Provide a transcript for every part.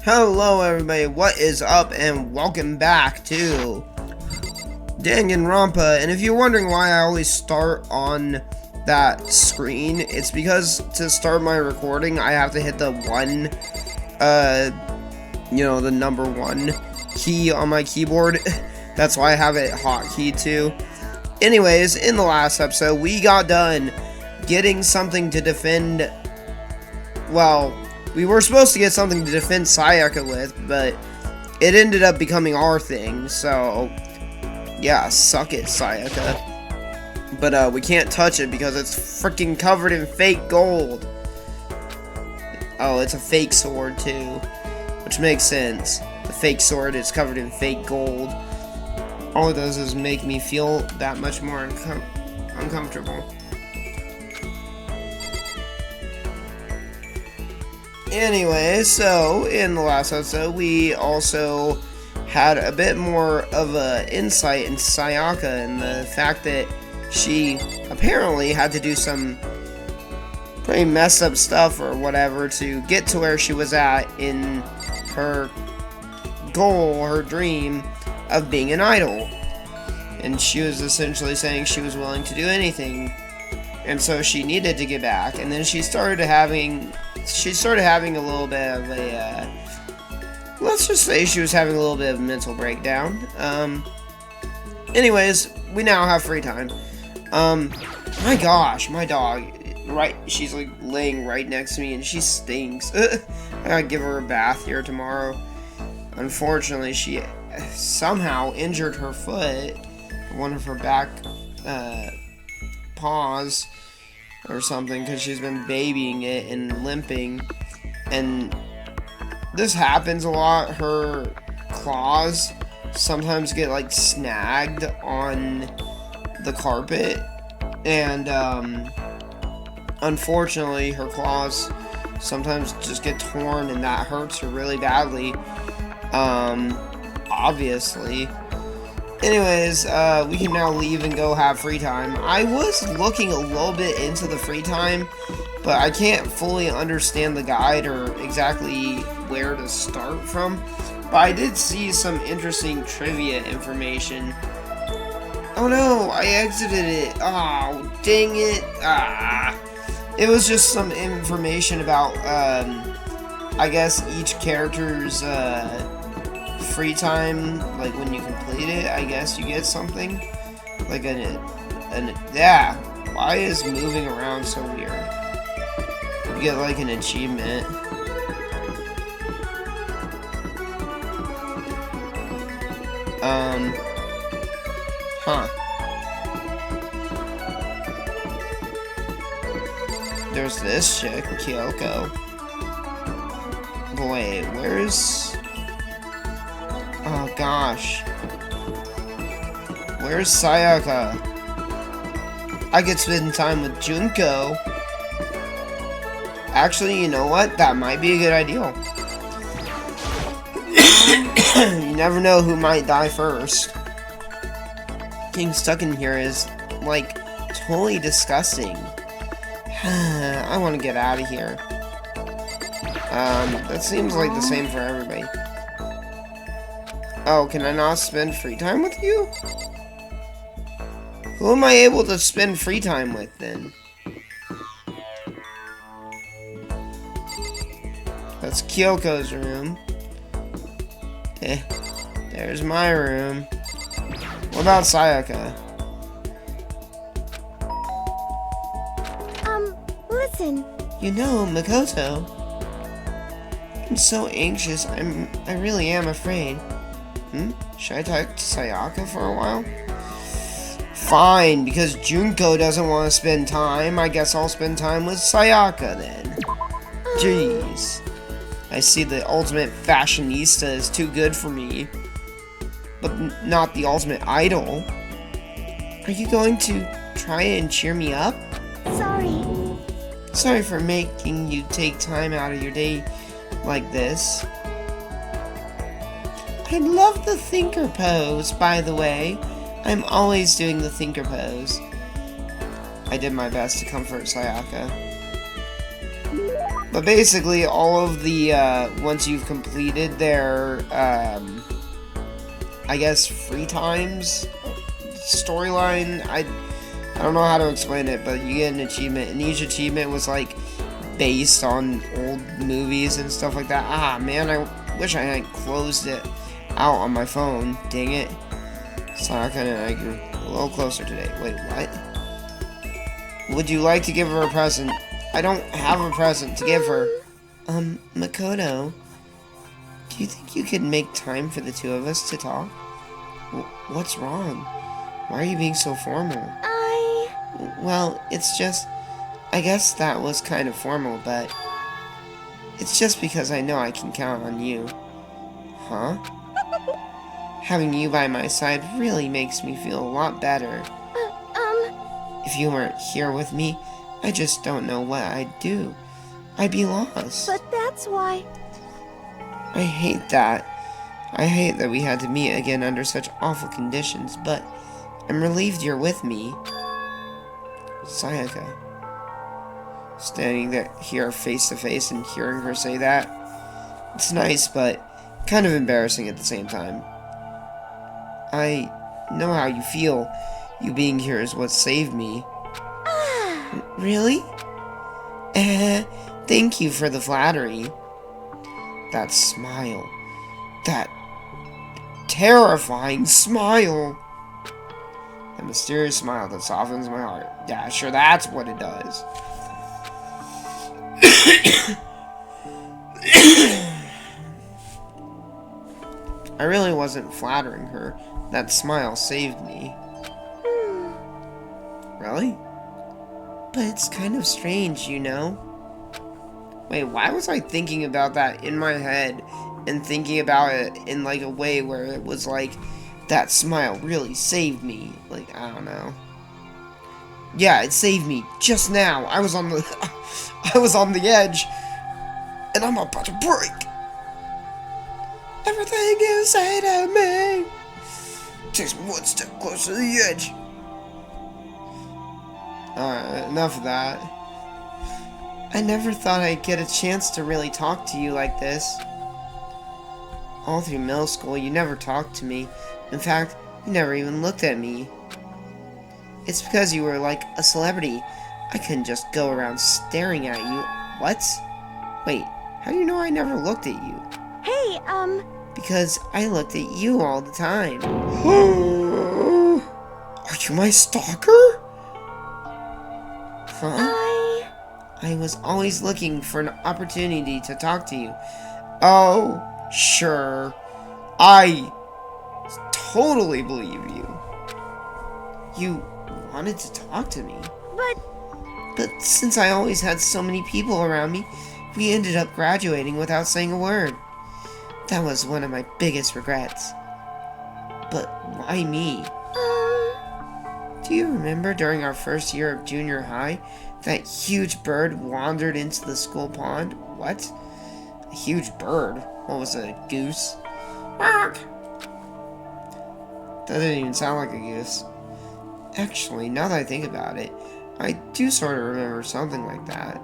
Hello everybody, what is up and welcome back to Danganronpa. And if you're wondering why I always start on that screen, it's because to start my recording I have to hit the the number 1 key on my keyboard. That's why I have it hotkeyed too. Anyways, in the last episode we got done getting something to defend, well, we were supposed to get something to defend Sayaka with, but it ended up becoming our thing, so yeah, suck it, Sayaka. But we can't touch it because it's freaking covered in fake gold. Oh, it's a fake sword too, which makes sense. The fake sword is covered in fake gold. All it does is make me feel that much more uncomfortable. Anyway, so in the last episode, we also had a bit more of an insight into Sayaka and the fact that she apparently had to do some pretty messed up stuff or whatever to get to where she was at in her goal, her dream of being an idol. And she was essentially saying she was willing to do anything. And so she needed to get back. And then she started having a little bit of a, let's just say she was having a little bit of a mental breakdown. Anyways, we now have free time. My gosh, my dog, she's like laying right next to me and she stinks. I gotta give her a bath here tomorrow. Unfortunately, she somehow injured her foot, one of her back, paws or something, because she's been babying it and limping, and this happens a lot. Her claws sometimes get like snagged on the carpet, and unfortunately her claws sometimes just get torn, and that hurts her really badly, obviously. Anyways, we can now leave and go have free time. I was looking a little bit into the free time, but I can't fully understand the guide or exactly where to start from. But I did see some interesting trivia information. Oh no, I exited it. Oh, dang it. It was just some information about, I guess, each character's, free time, like when you complete it, I guess you get something like yeah. Why is moving around so weird? You get like an achievement. There's this chick, Kyoko. Wait, where's... Oh gosh. Where's Sayaka? I could spend time with Junko. Actually, you know what? That might be a good idea. You never know who might die first. Getting stuck in here is, like, totally disgusting. I want to get out of here. That seems like the same for everybody. Oh, can I not spend free time with you? Who am I able to spend free time with, then? That's Kyoko's room. There's my room. What about Sayaka? Listen. You know, Makoto. I'm so anxious. I really am afraid. Should I talk to Sayaka for a while? Fine, because Junko doesn't want to spend time. I guess I'll spend time with Sayaka then. Jeez. I see the ultimate fashionista is too good for me. But not the ultimate idol. Are you going to try and cheer me up? Sorry for making you take time out of your day like this. I love the thinker pose, by the way. I'm always doing the thinker pose. I did my best to comfort Sayaka. But basically, all of the, once you've completed their, I guess, free times storyline, I don't know how to explain it, but you get an achievement, and each achievement was, like, based on old movies and stuff like that. Ah, man, I wish I hadn't closed it out on my phone. Dang it. Sayaka and I grew a little closer today. Wait, what? Would you like to give her a present? I don't have a present to give her. Makoto, do you think you could make time for the two of us to talk? What's wrong? Why are you being so formal? Well, it's just... I guess that was kind of formal, but... It's just because I know I can count on you. Huh? Having you by my side really makes me feel a lot better. If you weren't here with me, I just don't know what I'd do. I'd be lost. But that's why... I hate that. I hate that we had to meet again under such awful conditions, but I'm relieved you're with me. Sayaka. Standing there here face to face and hearing her say that. It's nice, but kind of embarrassing at the same time. I know how you feel. You being here is what saved me. Really? Thank you for the flattery. That smile. That terrifying smile. That mysterious smile that softens my heart. Yeah, sure, that's what it does. I really wasn't flattering her. That smile saved me. Really? But it's kind of strange, you know? Wait, why was I thinking about that in my head and thinking about it in like a way where it was like that smile really saved me? Like, I don't know. Yeah, it saved me just now. I was on the edge and I'm about to break. Everything you say to me takes me one step closer to the edge. Alright, enough of that. I never thought I'd get a chance to really talk to you like this. All through middle school, you never talked to me. In fact, you never even looked at me. It's because you were like a celebrity. I couldn't just go around staring at you. What? Wait, how do you know I never looked at you? Hey, Because I looked at you all the time. Are you my stalker? Huh? I was always looking for an opportunity to talk to you. Oh, sure. I totally believe you. You wanted to talk to me. But since I always had so many people around me, we ended up graduating without saying a word. That was one of my biggest regrets. But why me? Do you remember during our first year of junior high, that huge bird wandered into the school pond? What? A huge bird? What was it, a goose? Bark! That didn't even sound like a goose. Actually, now that I think about it, I do sort of remember something like that.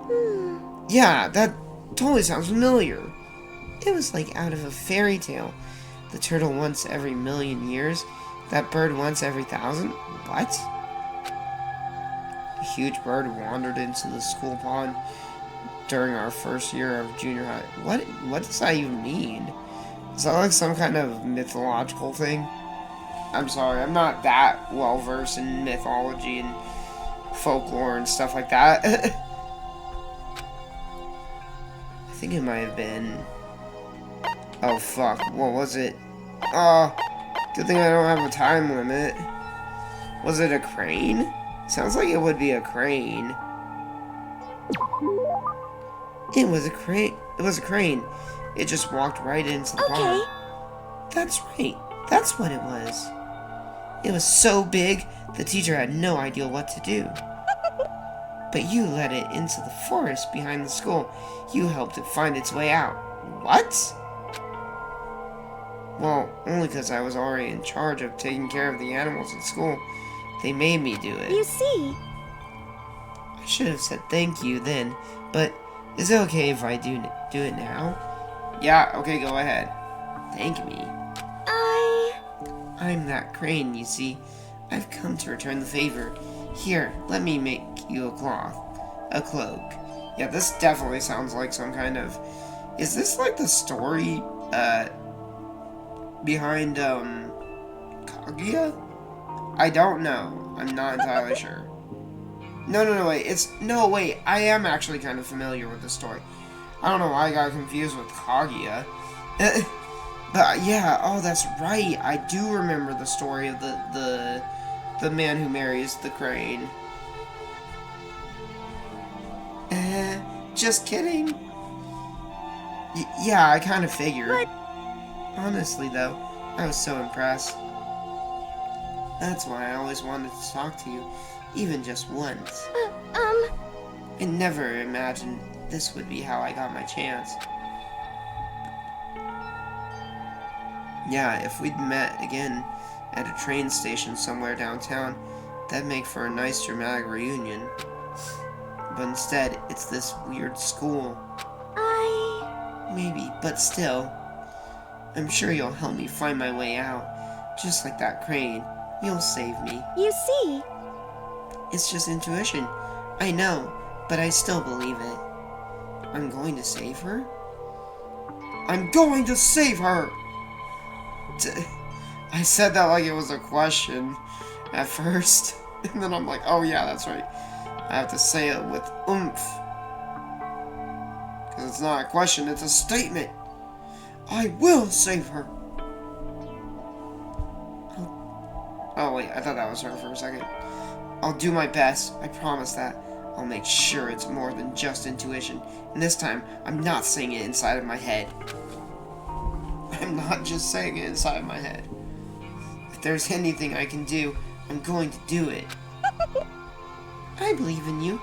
Yeah, that totally sounds familiar. It was like out of a fairy tale. The turtle once every 1,000,000 years, that bird once every 1,000? What? A huge bird wandered into the school pond during our first year of junior high. What does that even mean? Is that like some kind of mythological thing? I'm sorry, I'm not that well versed in mythology and folklore and stuff like that. I think it might have been... Oh fuck, what was it? Good thing I don't have a time limit. Was it a crane? Sounds like it would be a crane. It was a crane. It was a crane. It just walked right into the pond. That's right. That's what it was. It was so big, the teacher had no idea what to do. But you led it into the forest behind the school. You helped it find its way out. What? Well, only because I was already in charge of taking care of the animals at school. They made me do it. You see. I should have said thank you then, but Is it okay if I do it now? Yeah, okay, go ahead. Thank me. I'm that crane, you see. I've come to return the favor. Here, let me make you a cloak. Yeah, this definitely sounds like some kind of... Is this like the story, behind, Kaguya? I don't know. I'm not entirely sure. No, wait. I am actually kind of familiar with the story. I don't know why I got confused with Kaguya. But yeah, oh, that's right. I do remember the story of the man who marries the crane. Just kidding. Yeah, I kind of figured. What? Honestly, though, I was so impressed. That's why I always wanted to talk to you, even just once. I never imagined this would be how I got my chance. Yeah, if we'd met again at a train station somewhere downtown, that'd make for a nice dramatic reunion. But instead, it's this weird school. Maybe, but still. I'm sure you'll help me find my way out. Just like that crane. You'll save me. You see? It's just intuition. I know, but I still believe it. I'm going to save her? I'm going to save her! I said that like it was a question at first. And then I'm like, oh yeah, that's right. I have to say it with oomph. Because it's not a question, it's a statement. I will save her. Oh wait, I thought that was her for a second. I'll do my best, I promise that. I'll make sure it's more than just intuition. And this time, I'm not saying it inside of my head. I'm not just saying it inside of my head. If there's anything I can do, I'm going to do it. I believe in you.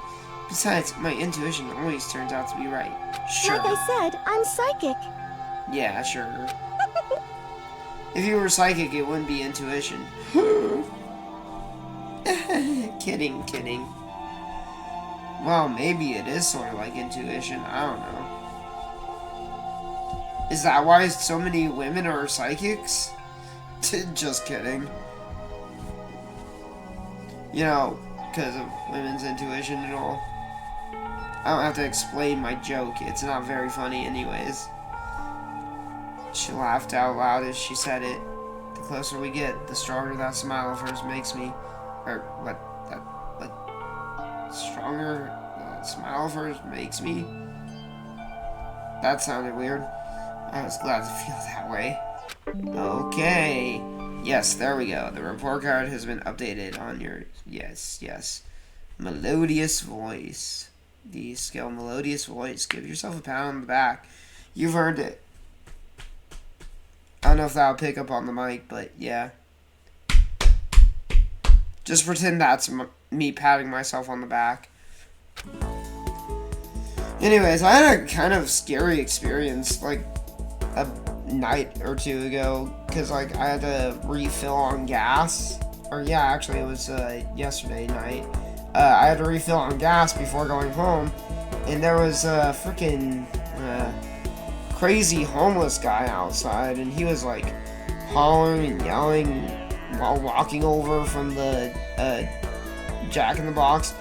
Besides, my intuition always turns out to be right. Sure. Like I said, I'm psychic. Yeah, sure. If you were psychic, it wouldn't be intuition. Kidding. Well, maybe it is sort of like intuition. I don't know. Is that why so many women are psychics? Just kidding. You know, because of women's intuition and all. I don't have to explain my joke. It's not very funny anyways. She laughed out loud as she said it. The closer we get, the stronger that smile of hers makes me. Or, what? Stronger that smile of hers makes me? That sounded weird. I was glad to feel that way. Okay. Yes, there we go. The report card has been updated on your... Yes. Melodious voice. The skill melodious voice. Give yourself a pat on the back. You've earned it. I don't know if that'll pick up on the mic, but yeah. Just pretend that's me patting myself on the back. Anyways, I had a kind of scary experience, like, a night or two ago, because, like, I had to refill on gas. Or, yeah, actually, it was, yesterday night. I had to refill on gas before going home, and there was a freaking, crazy homeless guy outside, and he was, like, hollering and yelling while walking over from the, Jack in the Box.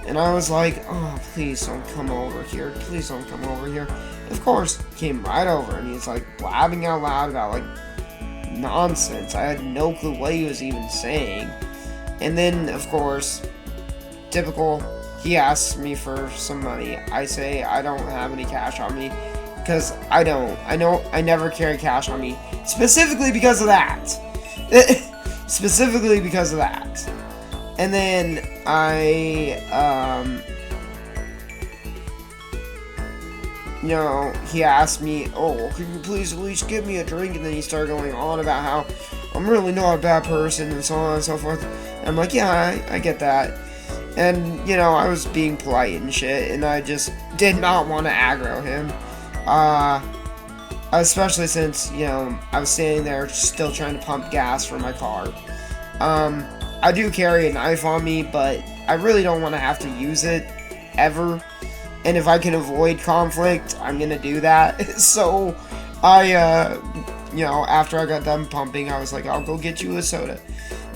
And I was like, oh, please don't come over here. Please don't come over here. Of course, he came right over, and he's, like, blabbing out loud about, like, nonsense. I had no clue what he was even saying. And then, of course, typical, he asks me for some money. I say I don't have any cash on me, because I don't. I never carry cash on me. Specifically because of that. Specifically because of that. And then he asked me, oh, can you please at least give me a drink? And then he started going on about how I'm really not a bad person and so on and so forth. And I'm like, yeah, I get that. And, I was being polite and shit, and I just did not want to aggro him. Especially since, I was standing there still trying to pump gas for my car. I do carry a knife on me, but I really don't want to have to use it, ever. and if I can avoid conflict, I'm gonna do that. So I, you know, after I got done pumping, I was like, I'll go get you a soda.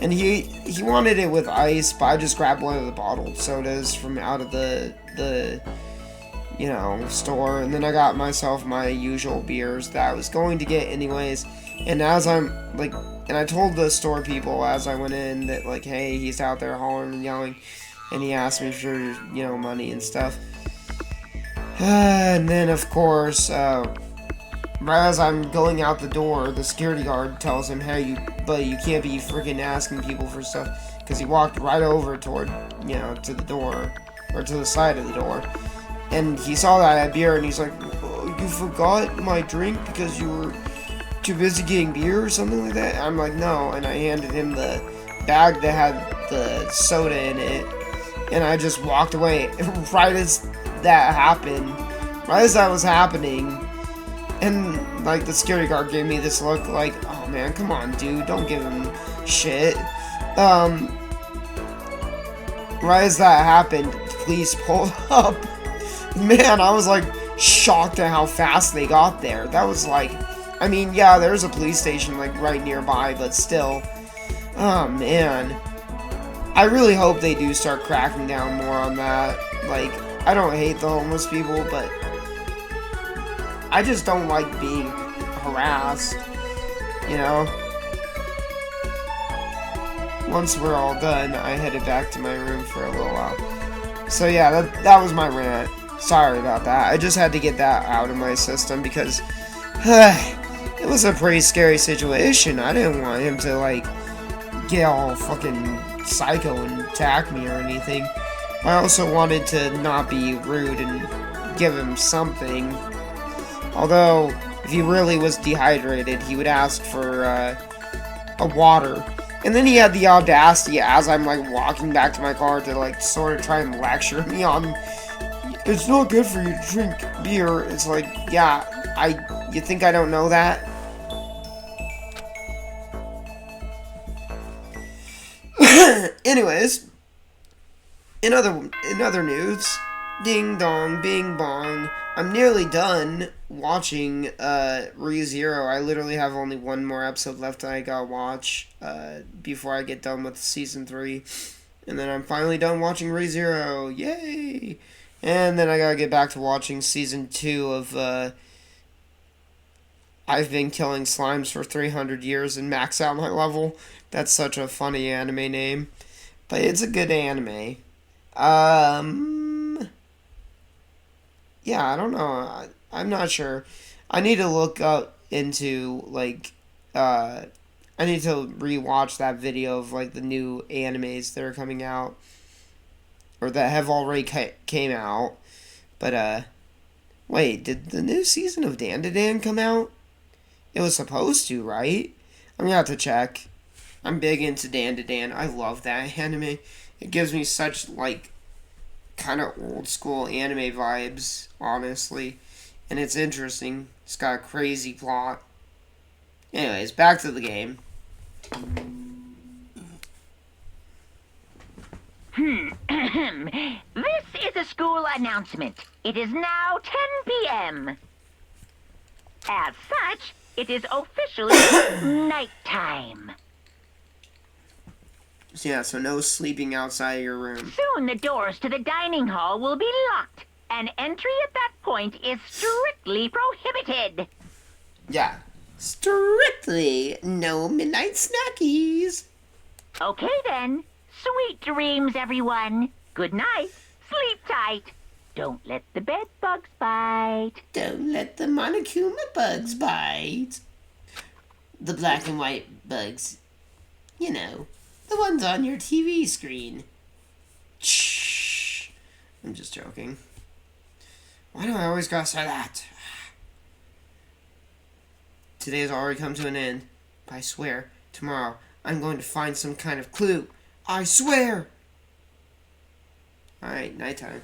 And he wanted it with ice, but I just grabbed one of the bottled sodas from out of the you know, store, and then I got myself my usual beers that I was going to get anyways. And as I'm like, and I told the store people as I went in that, like, hey, he's out there hollering and yelling, and he asked me for, you know, money and stuff. And then of course, right as I'm going out the door, the security guard tells him, hey, buddy, you can't be freaking asking people for stuff, because he walked right over toward, you know, to the door, or to the side of the door. And he saw that I had beer, and he's like, oh, you forgot my drink because you were too busy getting beer or something like that? I'm like, no, and I handed him the bag that had the soda in it, and I just walked away. Right as that happened, right as that was happening, and, like, the security guard gave me this look like, oh man, come on, dude, don't give him shit. Right as that happened, the police pulled up. Man, I was like shocked at how fast they got there. That was like, I mean, yeah, there's a police station like right nearby, but still. Oh man. I really hope they do start cracking down more on that. Like, I don't hate the homeless people, but I just don't like being harassed, you know? Once we're all done, I headed back to my room for a little while. So yeah, that was my rant. Sorry about that. I just had to get that out of my system because it was a pretty scary situation. I didn't want him to, like, get all fucking psycho and attack me or anything. I also wanted to not be rude and give him something. Although, if he really was dehydrated, he would ask for a water. And then he had the audacity, as I'm, like, walking back to my car, to, like, sort of try and lecture me on, it's not good for you to drink beer. It's like, yeah, you think I don't know that? Anyways, in other news, ding dong, bing bong, I'm nearly done watching ReZero. I literally have only one more episode left that I gotta watch before I get done with season 3. And then I'm finally done watching ReZero. Yay! And then I gotta get back to watching season 2 of I've Been Killing Slimes for 300 Years and Max Out My Level. That's such a funny anime name. But it's a good anime. Yeah, I don't know. I'm not sure. I need to look up into, like, I need to rewatch that video of, like, the new animes that are coming out. Or that have already came out. But, wait, did the new season of Danganronpa come out? It was supposed to, right? I'm gonna have to check. I'm big into Danganronpa. I love that anime. It gives me such, like, kind of old school anime vibes, honestly. And it's interesting. It's got a crazy plot. Anyways, back to the game. This is a school announcement. It is now 10 p.m. As such, it is officially nighttime. Yeah, so no sleeping outside of your room. Soon the doors to the dining hall will be locked, and entry at that point is strictly prohibited. Yeah. Strictly no midnight snackies. Okay then. Sweet dreams, everyone. Good night. Sleep tight. Don't let the bed bugs bite. Don't let the Monokuma bugs bite. The black and white bugs. You know, the ones on your TV screen. Shh. I'm just joking. Why do I always gotta say that? Today has already come to an end. But I swear, tomorrow I'm going to find some kind of clue. I swear! Alright, nighttime.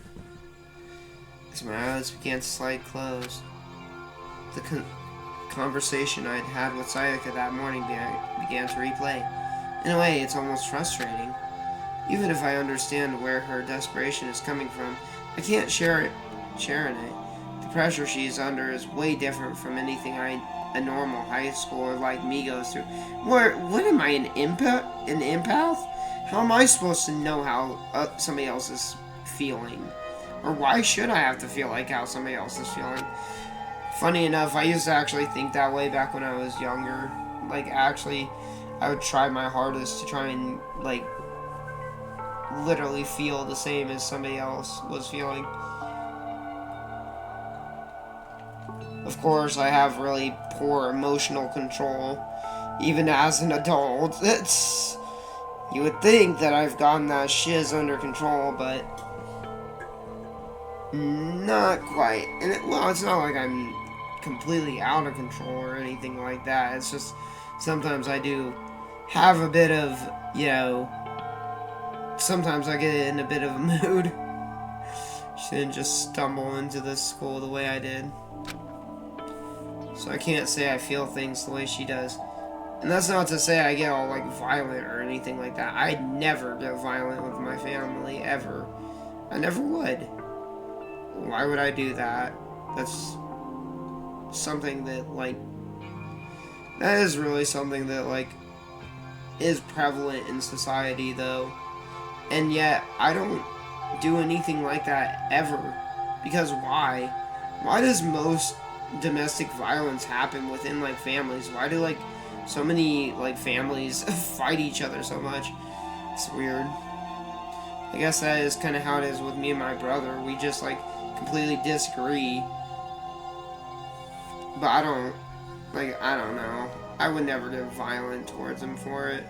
As my eyelids began to slide closed, the conversation I'd had with Sayaka that morning began to replay. In a way, it's almost frustrating. Even if I understand where her desperation is coming from, I can't share it The pressure she's under is way different from anything a normal high schooler like me goes through. What am I, an empath? How am I supposed to know how somebody else is feeling? Or why should I have to feel like how somebody else is feeling? Funny enough, I used to actually think that way back when I was younger. Like, actually, I would try my hardest to try and, like, literally feel the same as somebody else was feeling. Of course, I have really poor emotional control, even as an adult. You would think that I've gotten that shiz under control, but not quite. And well, it's not like I'm completely out of control or anything like that. It's just sometimes I do have a bit of, you know, sometimes I get in a bit of a mood. Shouldn't just stumble into this school the way I did. So I can't say I feel things the way she does. And that's not to say I get all, like, violent or anything like that. I'd never get violent with my family, ever. I never would. Why would I do that? That's something that, like, that is really something that, like, is prevalent in society, though. And yet, I don't do anything like that ever. Because why? Why does most domestic violence happen within, like, families? Why do, like, so many, like, families fight each other so much? It's weird. I guess that is kind of how it is with me and my brother. We just, like, completely disagree. But I don't know. I would never get violent towards him for it.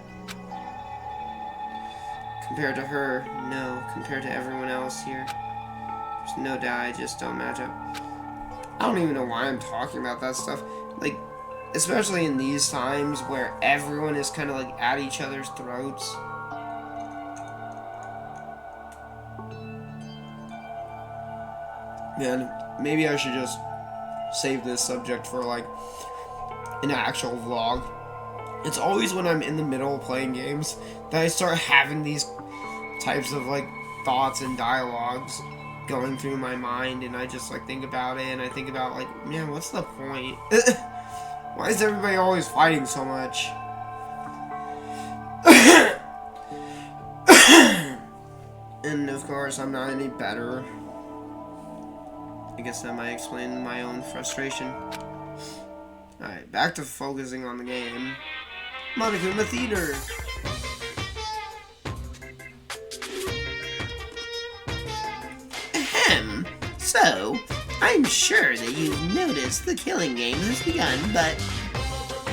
Compared to her, no. Compared to everyone else here, there's no doubt I just don't match up. I don't even know why I'm talking about that stuff. Like, especially in these times where everyone is kind of like at each other's throats. Man, maybe I should just save this subject for, like, an actual vlog. It's always when I'm in the middle of playing games that I start having these types of, like, thoughts and dialogues going through my mind, and I just, like, think about it, and I think about, like, man, what's the point? Why is everybody always fighting so much? And, of course, I'm not any better. I guess that might explain my own frustration. Alright, back to focusing on the game. Monokuma Theater! Ahem. So, I'm sure that you've noticed the killing game has begun, but...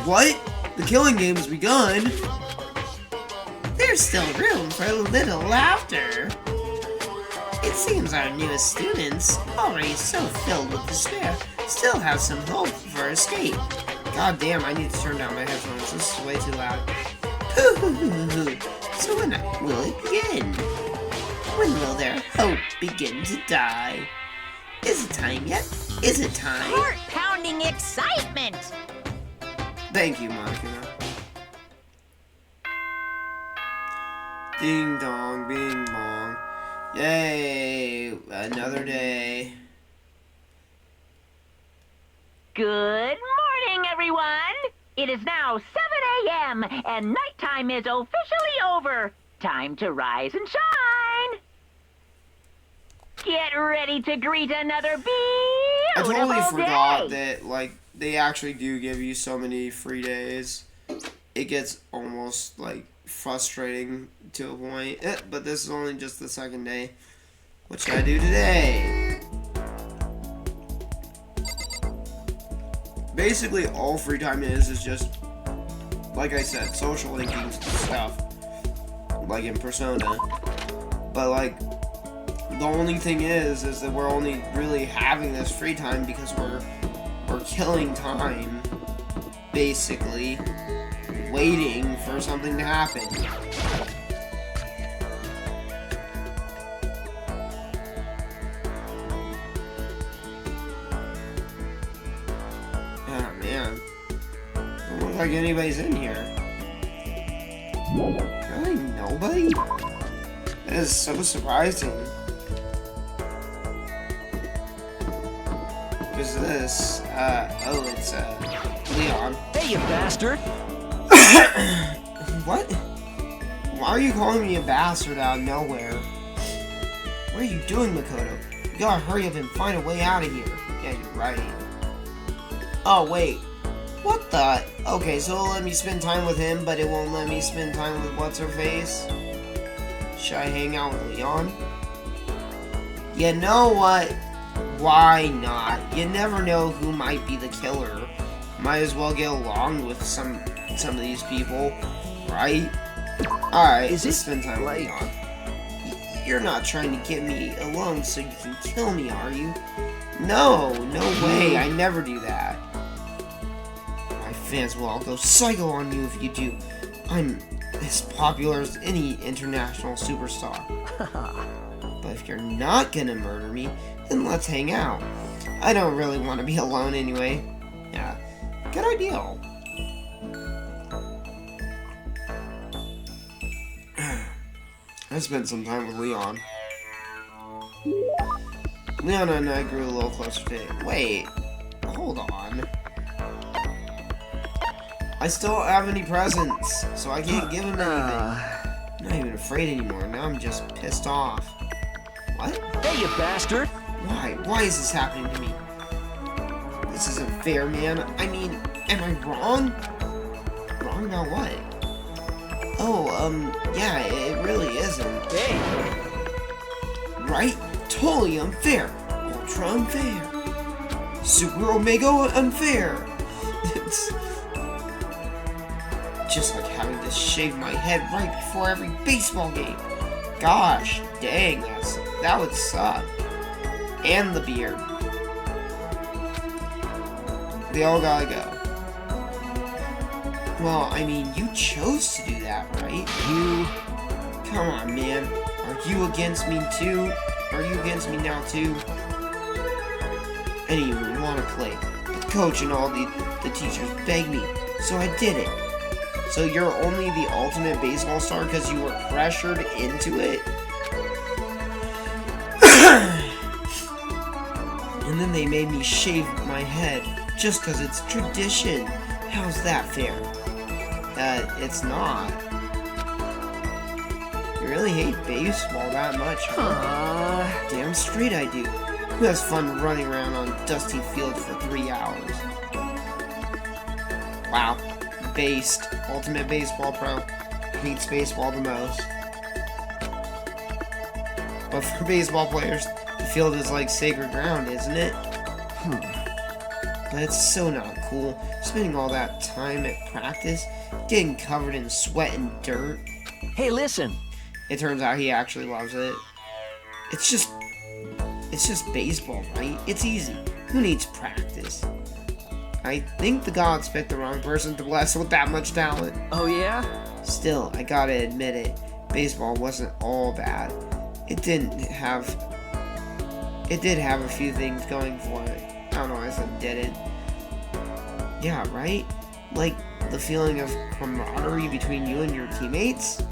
What? The killing game has begun? There's still room for a little laughter. It seems our newest students, already so filled with despair, still have some hope for escape. God damn, I need to turn down my headphones. This is way too loud. So when will it begin? When will their hope begin to die? Is it time yet? Is it time? Heart-pounding excitement! Thank you, Monokuma. Ding dong, bing bong. Yay! Another day. Good morning, everyone! It is now 7 a.m. and nighttime is officially over. Time to rise and shine! Get ready to greet another I beautiful totally forgot day. that, like, they actually do give you so many free days. It gets almost, like, frustrating to a point. But this is only just the second day. What should I do today? Basically, all free time is just, like I said, social linking stuff. Like in Persona. But, like, the only thing is that we're only really having this free time because we're killing time, basically, waiting for something to happen. Oh man, doesn't look like anybody's in here. Really, nobody? That is so surprising. Who's this? It's, Leon. Hey, you bastard! What? Why are you calling me a bastard out of nowhere? What are you doing, Makoto? You gotta hurry up and find a way out of here. Yeah, you're right. Oh, wait. What the? Okay, so it'll let me spend time with him, but it won't let me spend time with what's-her-face? Should I hang out with Leon? You know what? Why not? You never know who might be the killer. Might as well get along with some of these people, right? Alright, let's spend time with Leon. You're not trying to get me alone so you can kill me, are you? No, no way, I never do that. My fans will all go psycho on you if you do. I'm as popular as any international superstar. But if you're not gonna murder me, then let's hang out. I don't really want to be alone anyway. Yeah, good idea. I spent some time with Leon. Leon and I grew a little closer today. Wait, hold on. I still don't have any presents, so I can't give him anything. I'm not even afraid anymore. Now I'm just pissed off. What? Hey, you bastard! Why? Why is this happening to me? This isn't fair, man. I mean, am I wrong? Wrong about what? Oh, yeah, it really isn't. Hey! Right? Totally unfair. Ultra unfair. Super Omega unfair. It's just like having to shave my head right before every baseball game. Gosh, dang, that would suck. And the beard. They all gotta go. Well, I mean, you chose to do that, right? Come on, man. Are you against me too? Are you against me now too? I didn't even want to play. The coach and all the teachers begged me, so I did it. So you're only the ultimate baseball star because you were pressured into it? And then they made me shave my head just because it's tradition. How's that fair? It's not. You really hate baseball that much, huh? Damn straight I do. Who has fun running around on dusty fields for 3 hours? Wow. Based. Ultimate baseball pro. Hates baseball the most. But for baseball players, the field is like sacred ground, isn't it? But it's so not cool. Spending all that time at practice, getting covered in sweat and dirt. Hey, listen! It turns out he actually loves it. It's just baseball, right? It's easy. Who needs practice? I think the gods picked the wrong person to bless with that much talent. Oh, yeah? Still, I gotta admit it. Baseball wasn't all bad. It did have a few things going for it. I don't know why I said didn't. Yeah, right? Like the feeling of camaraderie between you and your teammates?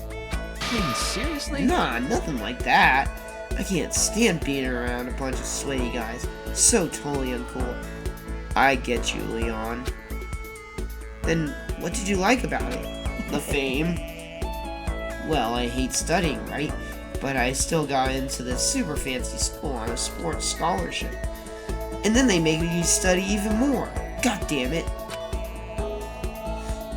I mean, seriously? Nah, nothing like that. I can't stand being around a bunch of sweaty guys. So totally uncool. I get you, Leon. Then, what did you like about it? The fame? Well, I hate studying, right? But I still got into this super fancy school on a sports scholarship. And then they made me study even more. God damn it.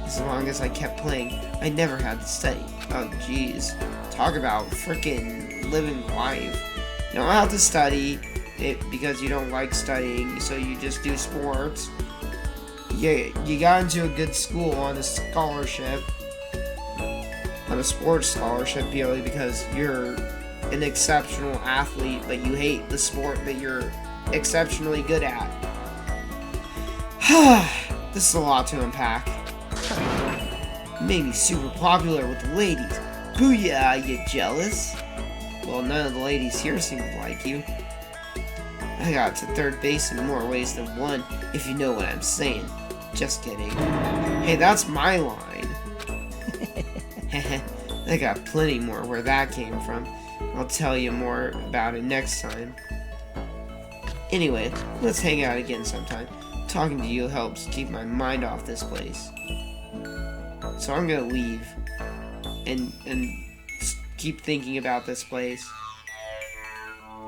As long as I kept playing, I never had to study. Oh, jeez. Talk about frickin' living life. You don't have to study it because you don't like studying, so you just do sports. Yeah, you got into a good school on a scholarship. On a sports scholarship purely because you're an exceptional athlete, but you hate the sport that you're exceptionally good at. This is a lot to unpack. You made me super popular with the ladies. Booyah, you jealous? Well, none of the ladies here seem to like you. I got to third base in more ways than one, if you know what I'm saying. Just kidding. Hey, that's my line. I got plenty more where that came from. I'll tell you more about it next time. Anyway, let's hang out again sometime. Talking to you helps keep my mind off this place. So I'm gonna leave and keep thinking about this place.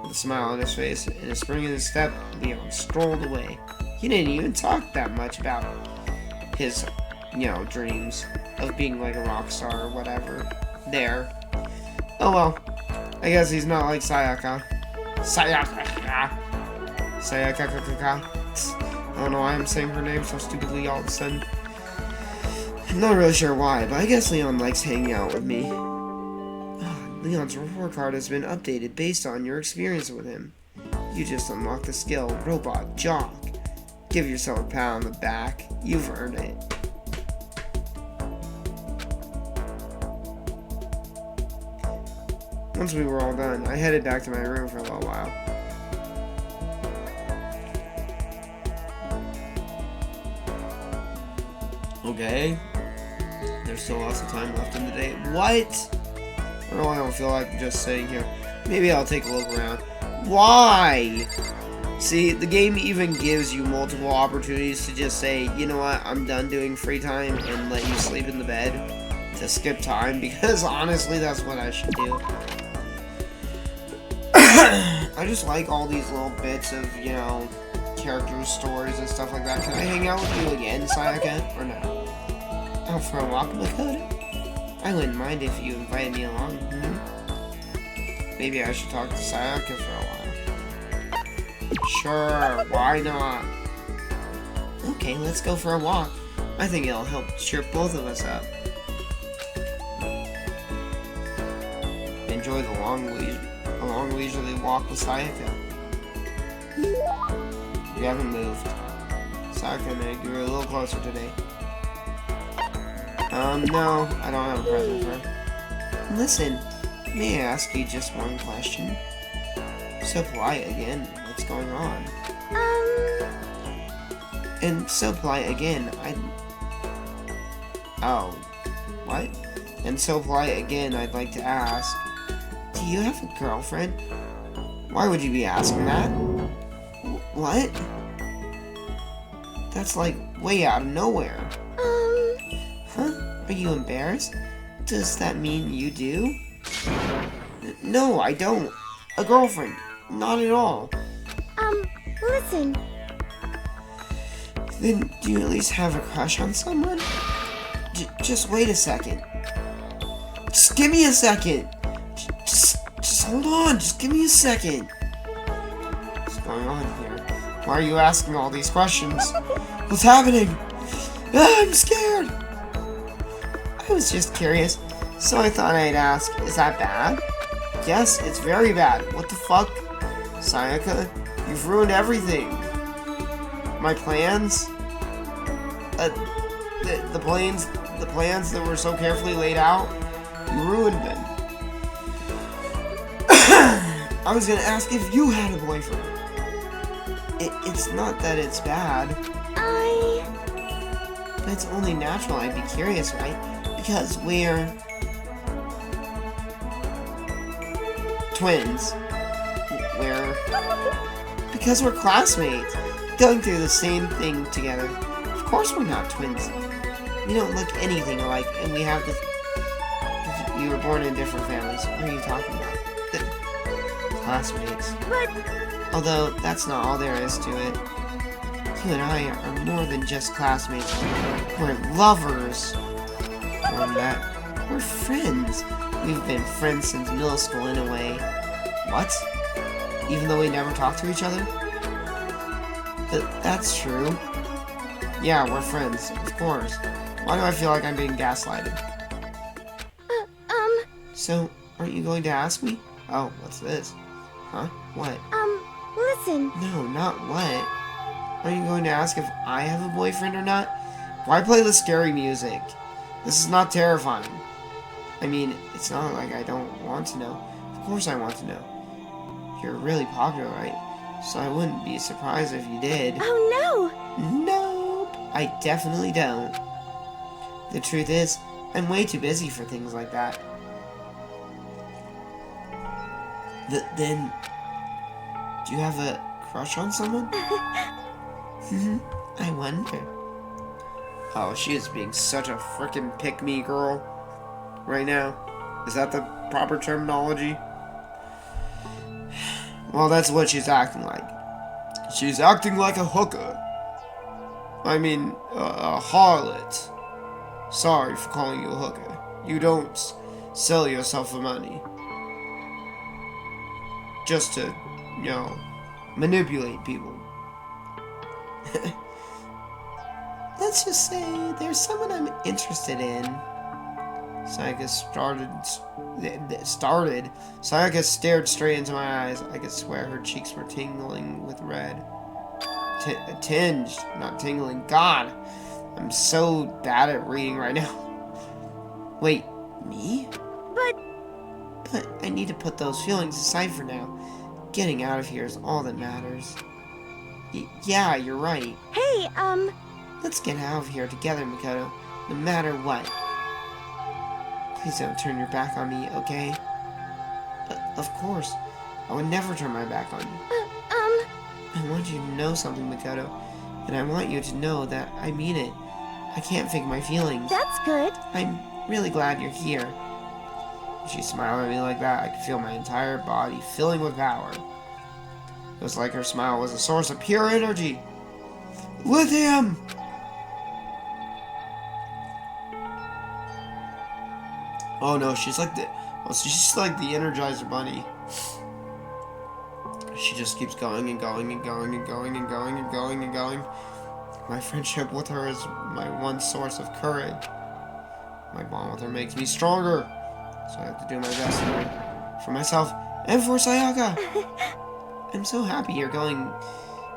With a smile on his face and a spring in his step, Leon strolled away. He didn't even talk that much about his, dreams of being like a rock star or whatever. There. Oh well. I guess he's not like Sayaka. Sayaka. I don't know why I'm saying her name so stupidly all of a sudden. I'm not really sure why, but I guess Leon likes hanging out with me. Leon's report card has been updated based on your experience with him. You just unlocked the skill, Robot Jock. Give yourself a pat on the back. You've earned it. Once we were all done, I headed back to my room for a little while. Okay. There's still lots of time left in the day. What? I don't feel like just sitting here. Maybe I'll take a look around. Why? See, the game even gives you multiple opportunities to just say, you know what, I'm done doing free time and let you sleep in the bed to skip time, because honestly, that's what I should do. I just like all these little bits of, character stories and stuff like that. Can I hang out with you again, Sayaka, or no? Out for a walk, Makoto? I wouldn't mind if you invited me along. Maybe I should talk to Sayaka for a while. Sure, why not? Okay, let's go for a walk. I think it'll help cheer both of us up. Enjoy the long leisurely walk with Sayaka. You haven't moved. Sayaka and I grew a little closer today. No, I don't have a present for her. Listen, may I ask you just one question? So polite again, what's going on? And so polite again, Oh, what? And so polite again, I'd like to ask, do you have a girlfriend? Why would you be asking that? What? That's like way out of nowhere. Huh? Are you embarrassed? Does that mean you do? No, I don't. A girlfriend. Not at all. Listen. Then do you at least have a crush on someone? Just wait a second. Just give me a second. Just hold on. Just give me a second. What's going on here? Why are you asking all these questions? What's happening? I'm scared. I was just curious, so I thought I'd ask, is that bad? Yes, it's very bad. What the fuck? Sayaka, you've ruined everything. My plans? The plans that were so carefully laid out, you ruined them. I was gonna ask if you had a boyfriend. It's not that it's bad. But it's only natural I'd be curious, right? Because we're twins. Because we're classmates, going through the same thing together. Of course we're not twins. We don't look anything alike, and we were born in different families. What are you talking about? Classmates. But... Although, that's not all there is to it. You and I are more than just classmates. We're lovers. More than that, we're friends. We've been friends since middle school in a way. What? Even though we never talk to each other? That's true. Yeah, we're friends, of course. Why do I feel like I'm being gaslighted? So, aren't you going to ask me? Oh, what's this? Huh? What? Listen. No, not what. Are you going to ask if I have a boyfriend or not? Why play the scary music? This is not terrifying. I mean, it's not like I don't want to know. Of course I want to know. You're really popular, right? So I wouldn't be surprised if you did. Oh, no! Nope, I definitely don't. The truth is, I'm way too busy for things like that. Then, do you have a crush on someone? I wonder. Oh, she is being such a frickin' pick-me girl right now. Is that the proper terminology? Well, that's what she's acting like. She's acting like a hooker. I mean, a harlot. Sorry for calling you a hooker. You don't sell yourself for money. Just to, you know, manipulate people. Let's just say there's someone I'm interested in. Sayaka Sayaka stared straight into my eyes. I could swear her cheeks were tingling with red. Tinged, not tingling. God, I'm so bad at reading right now. Wait, me? But I need to put those feelings aside for now. Getting out of here is all that matters. Yeah, you're right. Hey, Let's get out of here together, Makoto, no matter what. Please don't turn your back on me, okay? Of course. I would never turn my back on you. I want you to know something, Makoto, and I want you to know that I mean it. I can't fake my feelings. that's good. I'm really glad you're here. When she smiled at me like that, I could feel my entire body filling with power. It was like her smile was a source of pure energy. Lithium! Oh no, she's like the Energizer Bunny. She just keeps going and going and going and going and going and going and going. My friendship with her is my one source of courage. My bond with her makes me stronger. So I have to do my best for myself and for Sayaka. I'm so happy you're going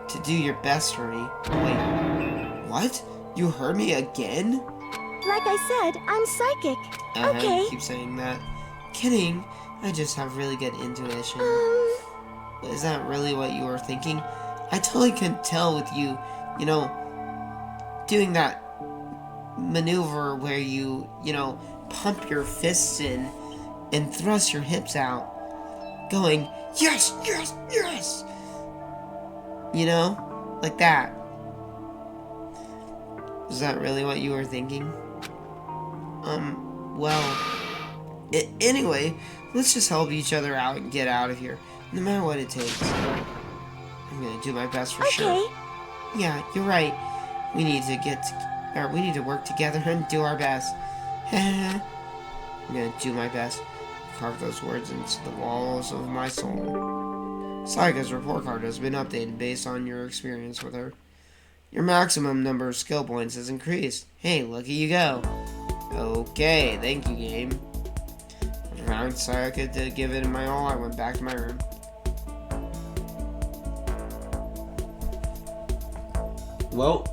to do your best for me. Wait, what? You heard me again? Like I said, I'm psychic. Okay. You keep saying that. Kidding. I just have really good intuition. Is that really what you were thinking? I totally couldn't tell with you, you know, doing that maneuver where you know, pump your fists in and thrust your hips out, going, yes, yes, yes! You know? Like that. Is that really what you were thinking? Well, anyway, let's just help each other out and get out of here, no matter what it takes. I'm gonna do my best for sure. Yeah, you're right. We need to work together and do our best. I'm gonna do my best. Carve those words into the walls of my soul. Sayaka's report card has been updated based on your experience with her. Your maximum number of skill points has increased. Hey, looky you go. Okay, thank you, game. Allowing Sayaka to give it my all, I went back to my room. Well,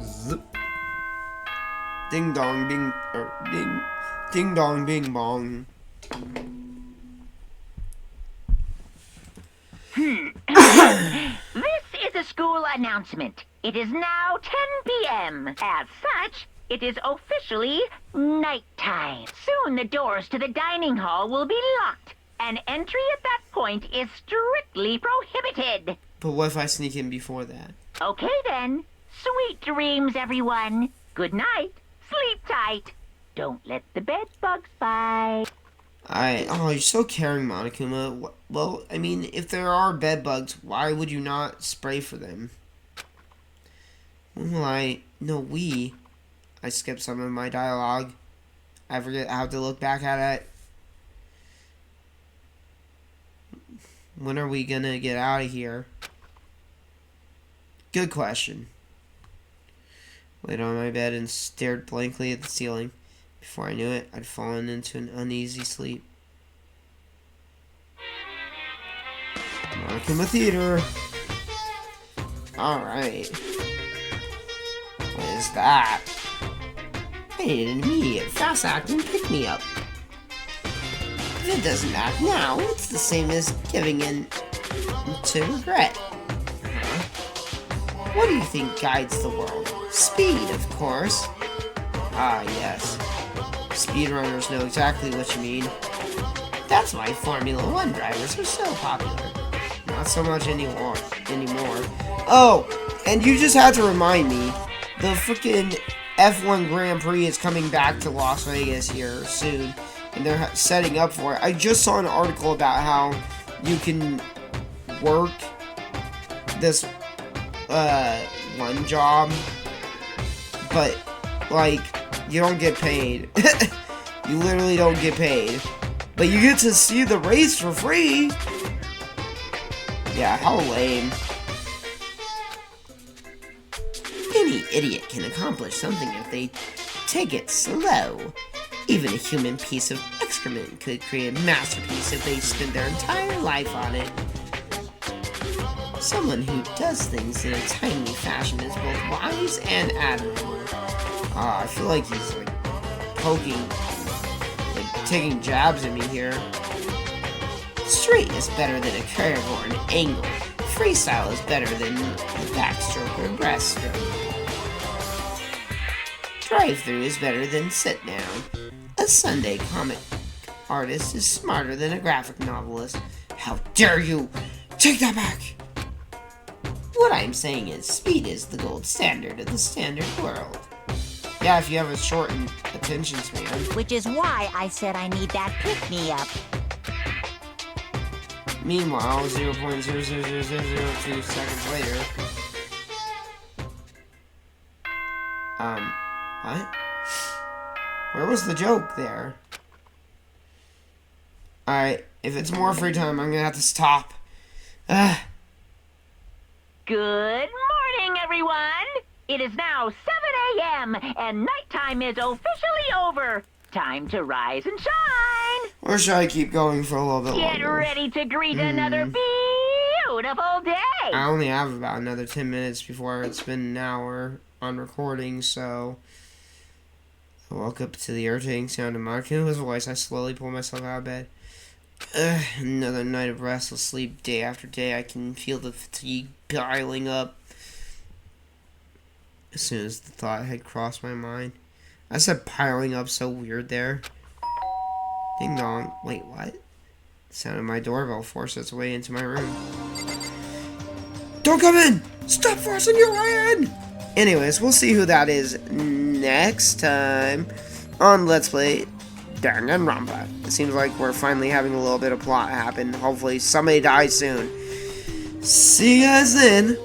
zip. Ding dong, ding dong, bing bong. This is a school announcement. It is now 10 p.m. As such, it is officially nighttime. Soon the doors to the dining hall will be locked, and entry at that point is strictly prohibited. But what if I sneak in before that? Okay then. Sweet dreams, everyone. Good night. Sleep tight. Don't let the bed bugs bite. Oh, you're so caring, Monokuma. Well, I mean, if there are bed bugs, why would you not spray for them? Well, I skipped some of my dialogue. I forget how to look back at it. When are we gonna get out of here? Good question. Laid on my bed and stared blankly at the ceiling. Before I knew it, I'd fallen into an uneasy sleep. Monokuma Theater. Alright. What is that? I need an immediate fast-acting pick-me-up. If it doesn't act now, it's the same as giving in to regret. What do you think guides the world? Speed, of course. Ah, yes. Speedrunners know exactly what you mean. That's why Formula 1 drivers are so popular. Not not so much anymore. Oh, and you just had to remind me, the freaking F1 Grand Prix is coming back to Las Vegas here soon, and they're setting up for it. I just saw an article about how you can work this one job, but like you don't get paid. You literally don't get paid, but you get to see the race for free. Yeah, how lame. Any idiot can accomplish something if they take it slow. Even a human piece of excrement could create a masterpiece if they spent their entire life on it. Someone who does things in a timely fashion is both wise and admirable. I feel like he's like poking, like taking jabs at me here. Straight is better than a curve or an angle. Freestyle is better than the backstroke or breaststroke. Drive-through is better than sit-down. A Sunday comic artist is smarter than a graphic novelist. How dare you! Take that back! What I'm saying is, speed is the gold standard of the standard world. Yeah, if you have a short attention span. Which is why I said I need that pick-me-up. Meanwhile, 0.00002 seconds later. What? Where was the joke there? Alright, if it's more free time, I'm gonna have to stop. Good morning, everyone! It is now 7 a.m. and nighttime is officially over. Time to rise and shine! Or should I keep going for a little bit Get longer? ready to greet another beautiful day! I only have about another 10 minutes before it's been an hour on recording, so I woke up to the irritating sound of Marco's voice. I slowly pull myself out of bed. Another night of restless sleep, day after day. I can feel the fatigue piling up. As soon as the thought had crossed my mind. I said piling up so weird there. Ding dong. Wait, what? The sound of my doorbell forced its way into my room. Don't come in! Stop forcing your way in! Anyways, we'll see who that is next time on Let's Play Danganronpa. It seems like we're finally having a little bit of plot happen. Hopefully somebody dies soon. See you guys then.